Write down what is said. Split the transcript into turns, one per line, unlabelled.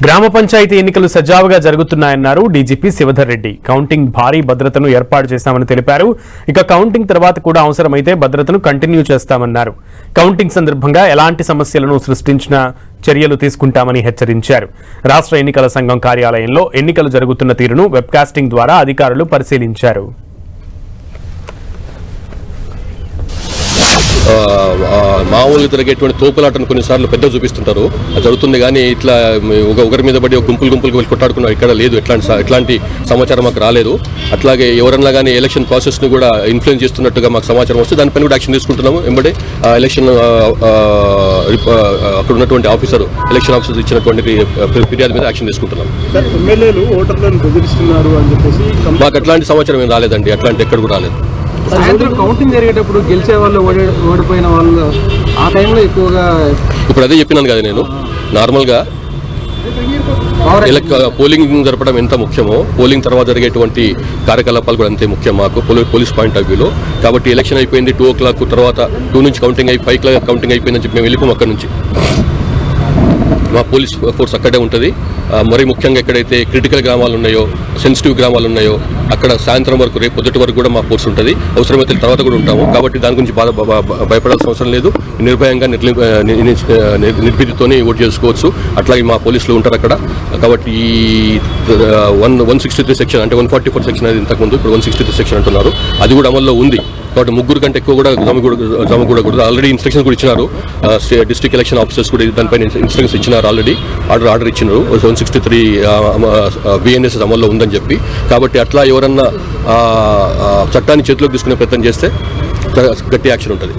గ్రామ పంచాయతీ ఎన్నికలు సజావుగా జరుగుతున్నాయన్నారు డీజీపీ శివధర్ రెడ్డి. కౌంటింగ్ భారీ భద్రతను ఏర్పాటు చేశామని తెలిపారు. ఇక కౌంటింగ్ తర్వాత కూడా అవసరమైతే భద్రతను కంటిన్యూ చేస్తామన్నారు. కౌంటింగ్ సందర్భంగా ఎలాంటి సమస్యలను సృష్టించినా చర్యలు తీసుకుంటామని హెచ్చరించారు. రాష్ట్ర ఎన్నికల సంఘం కార్యాలయంలో ఎన్నికలు జరుగుతున్న తీరును వెబ్కాస్టింగ్ ద్వారా అధికారులు పరిశీలించారు.
మామూలుగా జరిగేటువంటి తోపులాటను కొన్నిసార్లు పెద్ద చూపిస్తుంటారు. అది జరుగుతుంది, కానీ ఇట్లా ఒకరి మీద పడి గుంపులు వెళ్ళి కొట్టాడుకున్నారు ఇక్కడ లేదు. ఎట్లాంటి సమాచారం మాకు రాలేదు. అట్లాగే ఎవరన్నా కానీ ఎలక్షన్ ప్రాసెస్ను కూడా ఇన్ఫ్లుయెన్స్ చేస్తున్నట్టుగా మాకు సమాచారం వస్తే దానిపైన కూడా యాక్షన్ తీసుకుంటున్నాము. వెంబడే ఎలక్షన్ అక్కడ ఉన్నటువంటి ఎలక్షన్ ఆఫీసర్ ఇచ్చినటువంటి ఫిర్యాదు మీద యాక్షన్ తీసుకుంటున్నాము. మాకు అట్లాంటి సమాచారం ఏం రాలేదండి. అట్లాంటి ఎక్కడ కూడా రాలేదు.
సాయంత్రం కౌంటింగ్ జరిగేటప్పుడు గెలిచే వాళ్ళు ఓడిపోయిన వాళ్ళు ఆ టైంలో ఎక్కువగా
ఇప్పుడు అదే చెప్పినాను కదా నేను. నార్మల్గా పోలింగ్ జరపడం ఎంత ముఖ్యమో పోలింగ్ తర్వాత జరిగేటువంటి కార్యకలాపాలు కూడా అంతే ముఖ్యం మాకు పోలీస్ పాయింట్ ఆఫ్ వ్యూలో. కాబట్టి ఎలక్షన్ అయిపోయింది 2 o'clock తర్వాత 2 నుంచి కౌంటింగ్ 5 కౌంటింగ్ అయిపోయిందని చెప్పి మేము వెళ్ళిపోం అక్కడి నుంచి. మా పోలీస్ ఫోర్స్ అక్కడే ఉంటుంది. మరి ముఖ్యంగా ఎక్కడైతే క్రిటికల్ గ్రామాలు ఉన్నాయో, సెన్సిటివ్ గ్రామాలు ఉన్నాయో అక్కడ సాయంత్రం వరకు, రేపు పొద్దుటి వరకు కూడా మా ఫోర్స్ ఉంటుంది. అవసరమైతే తర్వాత కూడా ఉంటాము. కాబట్టి దాని గురించి భయపడాల్సిన అవసరం లేదు. నిర్భయంగా నిర్భీతితోనే ఓటు చేసుకోవచ్చు. అట్లాగే మా పోలీసులు ఉంటారు అక్కడ. కాబట్టి ఈ 163 సెక్షన్ అంటే 144 సెక్షన్ అది ఇంతకుముందు, ఇప్పుడు 163 సెక్షన్ అంటున్నారు. అది కూడా అమల్లో ఉంది. కాబట్టి 3 కంటే ఎక్కువ కూడా జమకూడదు. ఆల్రెడీ ఇన్స్ట్రక్షన్స్ కూడా ఇచ్చినారు. డిస్ట్రిక్ట్ ఎలక్షన్ ఆఫీసర్స్ కూడా దానిపైన ఇన్స్ట్రక్షన్స్ ఇచ్చినారు. ఆల్రెడీ ఆర్డర్ ఇచ్చినారు 163 BNSS అమల్లో ఉందని చెప్పి. కాబట్టి అట్లా ఎవరన్నా చట్టాన్ని చేతిలోకి తీసుకునే ప్రయత్నం చేస్తే గట్టి యాక్షన్ ఉంటుంది.